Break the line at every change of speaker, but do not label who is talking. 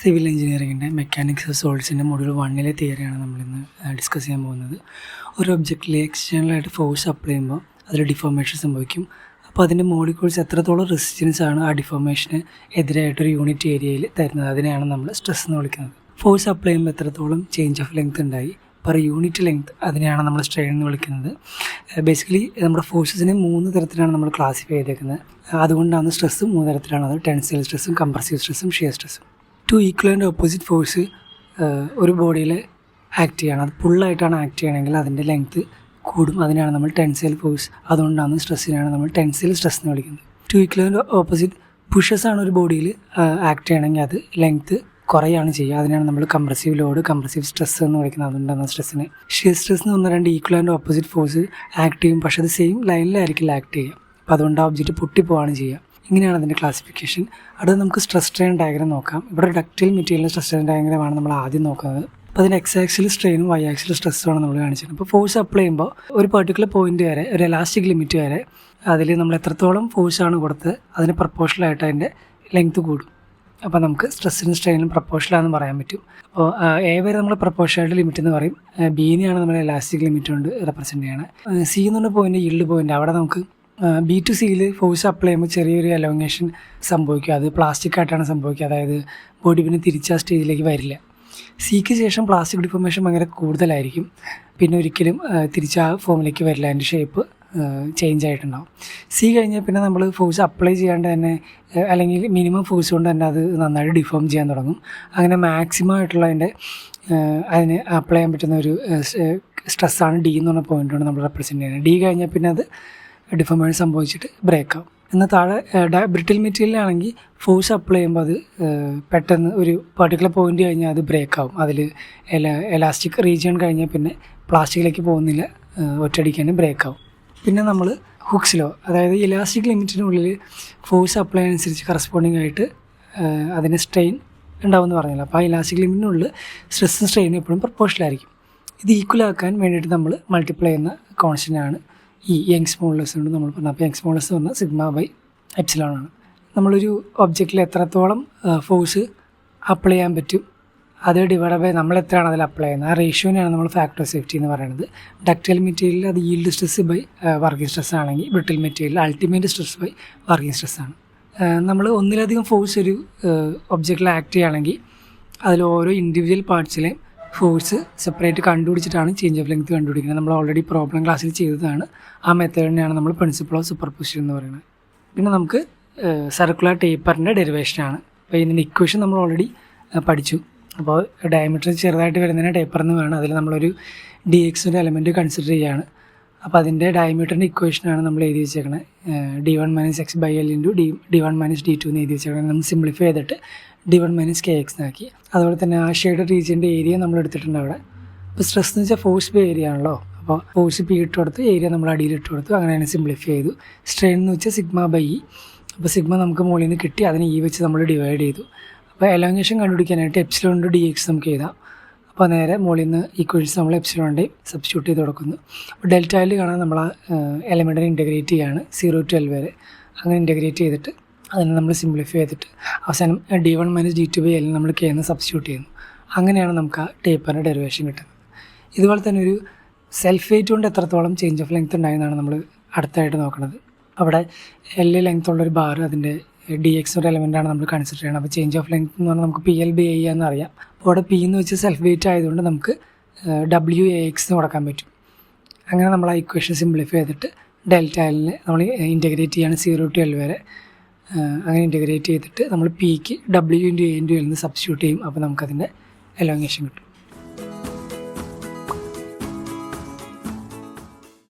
Civil എഞ്ചിനീയറിങ്ങിൻ്റെ mechanics of സോളിഡ്സിൻ്റെ module 1 തിയറിയാണ് നമ്മളിന്ന് discuss ചെയ്യാൻ പോകുന്നത്. ഒരു ഒബ്ജക്റ്റിൽ എക്സ്റ്റേണലായിട്ട് ഫോഴ്സ് അപ്ലൈ ചെയ്യുമ്പോൾ അതിൽ ഡിഫോർമേഷൻ സംഭവിക്കും. അപ്പോൾ അതിൻ്റെ മോളിക്യൂൾസ് എത്രത്തോളം റെസിസ്റ്റൻസ് ആണ് ആ ഡിഫോർമേഷന് എതിരായിട്ടൊരു യൂണിറ്റ് ഏരിയയിൽ തരുന്നത്, അതിനെയാണ് നമ്മൾ സ്ട്രെസ് എന്ന് വിളിക്കുന്നത്. ഫോഴ്സ് അപ്ലൈ ചെയ്യുമ്പോൾ എത്രത്തോളം ചേഞ്ച് ഓഫ് ലെങ്ത് ഉണ്ടായി പെർ യൂണിറ്റ് ലെങ്ത്, അതിനെയാണ് നമ്മൾ സ്ട്രെയിൻ എന്ന് വിളിക്കുന്നത്. ബേസിക്കലി നമ്മുടെ ഫോഴ്സസിനെ 3 തരത്തിലാണ് നമ്മൾ ക്ലാസിഫൈ ചെയ്തേക്കുന്നത്. അതുകൊണ്ടാണ് സ്ട്രെസ്സും 3 തരത്തിലാണ്. അത് ടെൻസൈൽ സ്ട്രെസ്സും കംപ്രസീവ് സ്ട്രെസ്സും ഷിയർ സ്ട്രെസ്സും. 2 ഈക്വൽ ആൻഡ് ഓപ്പോസിറ്റ് ഫോഴ്സ് ഒരു ബോഡിയിൽ ആക്ട് ചെയ്യണം. അത് ഫുള്ളായിട്ടാണ് ആക്ട് ചെയ്യണമെങ്കിൽ അതിൻ്റെ ലെങ്ത്ത് കൂടും. അതിനാണ് നമ്മൾ ടെൻസൈൽ ഫോഴ്സ്. അതുകൊണ്ടാണ് സ്ട്രെസ്സിനാണ് നമ്മൾ ടെൻസൈൽ സ്ട്രെസ് എന്ന് വിളിക്കുന്നത്. 2 ഈക്വൽ ആൻഡ് ഓപ്പോസിറ്റ് പുഷസ് ആണ് ഒരു ബോഡിയിൽ ആക്ട് ചെയ്യണമെങ്കിൽ അത് ലെങ്ത്ത് കുറയാണ് ചെയ്യുക. അതിനാണ് നമ്മൾ കംപ്രസീവ് ലോഡ്, കംപ്രസീവ് സ്ട്രെസ് എന്ന് വിളിക്കുന്നത്. അതുകൊണ്ടാണ് സ്ട്രെസ്സിന്. ഷിയർ സ്ട്രെസ് എന്ന് പറഞ്ഞാൽ 2 equal and opposite force act ചെയ്യും, പക്ഷേ അത് സെയിം ലൈനിലായിരിക്കില്ല ആക്ട് ചെയ്യുക. അപ്പോൾ അതുകൊണ്ട് ആ ഒബ്ജക്റ്റ് പൊട്ടിപ്പോവാണ് ചെയ്യുക. ഇങ്ങനെയാണ് അതിൻ്റെ ക്ലാസിഫിക്കേഷൻ. അടുത്ത് നമുക്ക് സ്ട്രെസ് സ്ട്രെയിൻ ഡയഗ്രം നോക്കാം. ഇവിടെ ഡക്റ്റൈൽ മെറ്റീരിയലിൻ്റെ സ്ട്രെസ് സ്ട്രെയിൻ ഡയഗ്രമാണ് നമ്മൾ ആദ്യം നോക്കുന്നത്. അപ്പോൾ അതിന് എക്സ് ആക്സിൽ സ്ട്രെയിനും വൈ ആക്സിൽ സ്ട്രെസ്സുമാണ് നമ്മൾ കാണിച്ചത്. അപ്പോൾ ഫോഴ്സ് അപ്ലൈ ചെയ്യുമ്പോൾ ഒരു പർട്ടിക്കുലർ പോയിന്റ് വരെ, ഒരു എലാസ്റ്റിക് ലിമിറ്റ് വരെ, അതിൽ നമ്മൾ എത്രത്തോളം ഫോഴ്സാണ് കൊടുത്തത് അതിന് പ്രപ്പോർഷണലായിട്ട് അതിൻ്റെ ലെങ്ത് കൂടും. അപ്പോൾ നമുക്ക് സ്ട്രെസ്സിനും സ്ട്രെയിനും പ്രപ്പോർഷണലാണെന്ന് പറയാൻ പറ്റും. അപ്പോൾ എ വരെ നമ്മൾ പ്രപ്പോർഷണലായിട്ട് ലിമിറ്റ് എന്ന് പറയും. ബിനെയാണ് നമ്മൾ എലാസ്റ്റിക് ലിമിറ്റ് കൊണ്ട് റെപ്രസെൻറ്റ് ചെയ്യണം. സി എന്ന് പറഞ്ഞ പോയിന്റ് yield പോയിന്റ്, അവിടെ നമുക്ക് ബി ടു സിയിൽ ഫോഴ്സ് അപ്ലൈ ചെയ്യുമ്പോൾ ചെറിയൊരു എലോങ്ങേഷൻ സംഭവിക്കുക. അത് പ്ലാസ്റ്റിക് ആയിട്ടാണ് സംഭവിക്കുക. അതായത് ബോഡി പിന്നെ തിരിച്ച് ആ സ്റ്റേജിലേക്ക് വരില്ല. സിക്ക് ശേഷം പ്ലാസ്റ്റിക് ഡിഫോർമേഷൻ ഭയങ്കര കൂടുതലായിരിക്കും. പിന്നെ ഒരിക്കലും തിരിച്ച് ആ ഫോമിലേക്ക് വരില്ല. അതിൻ്റെ ഷേപ്പ് ചേഞ്ച് ആയിട്ടുണ്ടാവും. സി കഴിഞ്ഞാൽ പിന്നെ നമ്മൾ ഫോഴ്സ് അപ്ലൈ ചെയ്യാണ്ട് തന്നെ, അല്ലെങ്കിൽ മിനിമം ഫോഴ്സ് കൊണ്ട് തന്നെ അത് നന്നായിട്ട് ഡിഫോം ചെയ്യാൻ തുടങ്ങും. അങ്ങനെ മാക്സിമം ആയിട്ടുള്ള അതിന് അപ്ലൈ ചെയ്യാൻ പറ്റുന്ന ഒരു സ്ട്രെസ്സാണ് ഡി എന്ന് പറഞ്ഞ പോയിൻ്റ് കൊണ്ട് നമ്മൾ റെപ്രസെൻറ്റ് ചെയ്യുന്നത്. ഡി കഴിഞ്ഞാൽ പിന്നെ അത് ഡിഫോർമേഷൻ സംഭവിച്ചിട്ട് ബ്രേക്ക് ആവും. എന്നാൽ താഴെ ബ്രിട്ടിൽ മെറ്റീരിയലാണെങ്കിൽ ഫോഴ്സ് അപ്ലൈ ചെയ്യുമ്പോൾ അത് പെട്ടെന്ന് ഒരു പർട്ടിക്കുലർ പോയിന്റ് കഴിഞ്ഞാൽ അത് ബ്രേക്ക് ആവും. അതിൽ എലാസ്റ്റിക് റീജിയൺ കഴിഞ്ഞാൽ പിന്നെ പ്ലാസ്റ്റിക്കിലേക്ക് പോകുന്നില്ല, ഒറ്റയടിക്ക് ബ്രേക്ക് ആവും. പിന്നെ നമ്മൾ ഹുക്സിലോ, അതായത് ഇലാസ്റ്റിക് ലിമിറ്റിനുള്ളിൽ ഫോഴ്സ് അപ്ലൈ അനുസരിച്ച് കറസ്പോണ്ടിങ് ആയിട്ട് അതിന് സ്ട്രെയിൻ ഉണ്ടാവുമെന്ന് പറഞ്ഞല്ലോ. അപ്പോൾ ആ ഇലാസ്റ്റിക് ലിമിറ്റിനുള്ളിൽ സ്ട്രെസ്സും സ്ട്രെയിനും എപ്പോഴും പ്രപ്പോർഷണലായിരിക്കും. ഇത് ഈക്വൽ ആക്കാൻ വേണ്ടിയിട്ട് നമ്മൾ മൾട്ടിപ്ലൈ ചെയ്യുന്ന കോൺസ്റ്റൻ്റാണ് ഈ യങ്സ് മോഡുലസ് കൊണ്ട് നമ്മൾ പറഞ്ഞത്. അപ്പോൾ യങ്സ് മോഡുലസ് പറഞ്ഞാൽ സിഗ്മ ബൈ എപ്സിലോൺ ആണ്. നമ്മളൊരു ഒബ്ജക്റ്റിൽ എത്രത്തോളം ഫോഴ്സ് അപ്ലൈ ചെയ്യാൻ പറ്റും അത് ഡിവൈഡ് ബൈ നമ്മൾ എത്രയാണ് അതിൽ അപ്ലൈ ചെയ്യുന്നത്, ആ റേഷ്യോനെയാണ് നമ്മൾ ഫാക്ടർ ഓഫ് സേഫ്റ്റി എന്ന് പറയുന്നത്. ഡക്റ്റൈൽ മെറ്റീരിയലിൽ അത് yield stress by working stress ആണെങ്കിൽ, ബ്രിട്ടിൽ മെറ്റീരിയലിൽ ultimate stress by working stress ആണ്. നമ്മൾ ഒന്നിലധികം ഫോഴ്സ് ഒരു ഒബ്ജക്റ്റിൽ ആക്ട് ചെയ്യുകയാണെങ്കിൽ അതിൽ ഓരോ ഇൻഡിവിജ്വൽ പാർട്സിലെയും ഫോഴ്സ് സെപ്പറേറ്റ് കണ്ടുപിടിച്ചിട്ടാണ് ചേഞ്ച് ഓഫ് ലെങ്ത് കണ്ടുപിടിക്കുന്നത്. നമ്മൾ ഓൾറെഡി പ്രോബ്ലം ക്ലാസ്സിൽ ചെയ്തതാണ്. ആ മെത്തേഡിനെയാണ് നമ്മൾ പ്രിൻസിപ്പിൾ ഓഫ് സൂപ്പർപോസിഷൻ എന്ന് പറയുന്നത്. പിന്നെ നമുക്ക് സർക്കുലർ ടേപ്പറിൻ്റെ ഡെറിവേഷനാണ്. അപ്പോൾ ഇതിൻ്റെ ഇക്വേഷൻ നമ്മൾ ഓൾറെഡി പഠിച്ചു. അപ്പോൾ ഡയമീറ്റർ ചെറുതായിട്ട് വരുന്നതിന് ടേപ്പർ എന്ന് വേണം. അതിൽ നമ്മളൊരു dx എലമെൻറ്റ് കൺസിഡർ ചെയ്യുകയാണ്. അപ്പോൾ അതിൻ്റെ ഡയമീറ്ററിൻ്റെ ഇക്വേഷനാണ് നമ്മൾ എഴുതി വെച്ചേക്കണത്. d1 - x/l d1 - d2 എന്ന് എഴുതി വെച്ചേക്കണം. നമ്മൾ സിംപ്ലിഫൈ ചെയ്തിട്ട് d1 - kx എന്നാക്കി. അതുപോലെ തന്നെ ആ ഷെയ്ഡ് റീജിയൻ്റെ ഏരിയ നമ്മൾ എടുത്തിട്ടുണ്ട് അവിടെ. അപ്പോൾ സ്ട്രെസ് എന്ന് വെച്ചാൽ ഫോഴ്സ് ബൈ ഏരിയ ആണല്ലോ. അപ്പോൾ ഫോഴ്സ് പി ഇട്ട് കൊടുത്ത് ഏരിയ നമ്മൾ അടിയിൽ ഇട്ട് കൊടുത്തു. അങ്ങനെ സിംപ്ലിഫൈ ചെയ്തു. സ്ട്രെയിൻ എന്ന് വെച്ചാൽ സിഗ്മ ബൈ ഇ. അപ്പോൾ സിഗ്മ നമുക്ക് മുകളിൽ നിന്ന് കിട്ടി, അതിന് ഇ വെച്ച് നമ്മൾ ഡിവൈഡ് ചെയ്തു. അപ്പോൾ എലോങ്ങേഷൻ കണ്ടുപിടിക്കാനായിട്ട് എപ്സിലോൺ കൊണ്ട് dx നമുക്ക് എഴുതാം. അപ്പോൾ നേരെ മുകളിൽ നിന്ന് ഈക്വേഷൻസ് നമ്മൾ എപ്സിലോണിൻ്റെ സബ്സ്റ്റിറ്റ്യൂട്ട് ചെയ്ത് കൊടുക്കുന്നു. അപ്പോൾ ഡെൽറ്റയിൽ കാണാൻ നമ്മൾ ആ എലമെൻറ്റിനെ ഇൻറ്റഗ്രേറ്റ് ചെയ്യുകയാണ് 0 to L വരെ. അങ്ങനെ ഇൻറ്റഗ്രേറ്റ് ചെയ്തിട്ട് അതിനെ നമ്മൾ സിംപ്ലിഫൈ ചെയ്തിട്ട് അവസാനം d1 - d2/L നമ്മൾ k എന്ന് സബ്സ്റ്റിറ്റ്യൂട്ട് ചെയ്യുന്നു. അങ്ങനെയാണ് നമുക്ക് ആ ടേപ്പറിൻ്റെ ഡെറിവേഷൻ കിട്ടുന്നത്. ഇതുപോലെ തന്നെ ഒരു സെൽഫ് വെയിറ്റ് കൊണ്ട് എത്രത്തോളം ചേഞ്ച് ഓഫ് ലെങ്ത് ഉണ്ടായെന്നാണ് നമ്മൾ അടുത്തായിട്ട് നോക്കുന്നത്. അവിടെ L ലെങ്ത് ഉള്ളൊരു ബാർ, അതിൻ്റെ dx ഒരു എലമെൻറ്റാണ് നമ്മൾ കൺസിഡർ ചെയ്യണം. അപ്പോൾ ചേഞ്ച് ഓഫ് ലെങ്ത് എന്ന് പറഞ്ഞാൽ നമുക്ക് PL/A എന്നറിയാം. അപ്പോൾ അവിടെ P എന്ന് വെച്ച് സെൽഫ് വെയിറ്റ് ആയതുകൊണ്ട് നമുക്ക് WAX എന്ന് കൊടുക്കാൻ പറ്റും. അങ്ങനെ നമ്മൾ ആ ഇക്വേഷൻ സിംപ്ലിഫൈ ചെയ്തിട്ട് ഡെൽറ്റയിലിനെ നമ്മൾ ഇൻറ്റഗ്രേറ്റ് ചെയ്യാണ് 0 to L വരെ. അങ്ങനെ ഇൻറ്റഗ്രേറ്റ് ചെയ്തിട്ട് നമ്മൾ Pക്ക് W × A × L എന്ന് സബ്സ്റ്റിറ്റ്യൂട്ട് ചെയ്യും. അപ്പോൾ നമുക്കതിൻ്റെ എലോങ്ങേഷൻ കിട്ടും.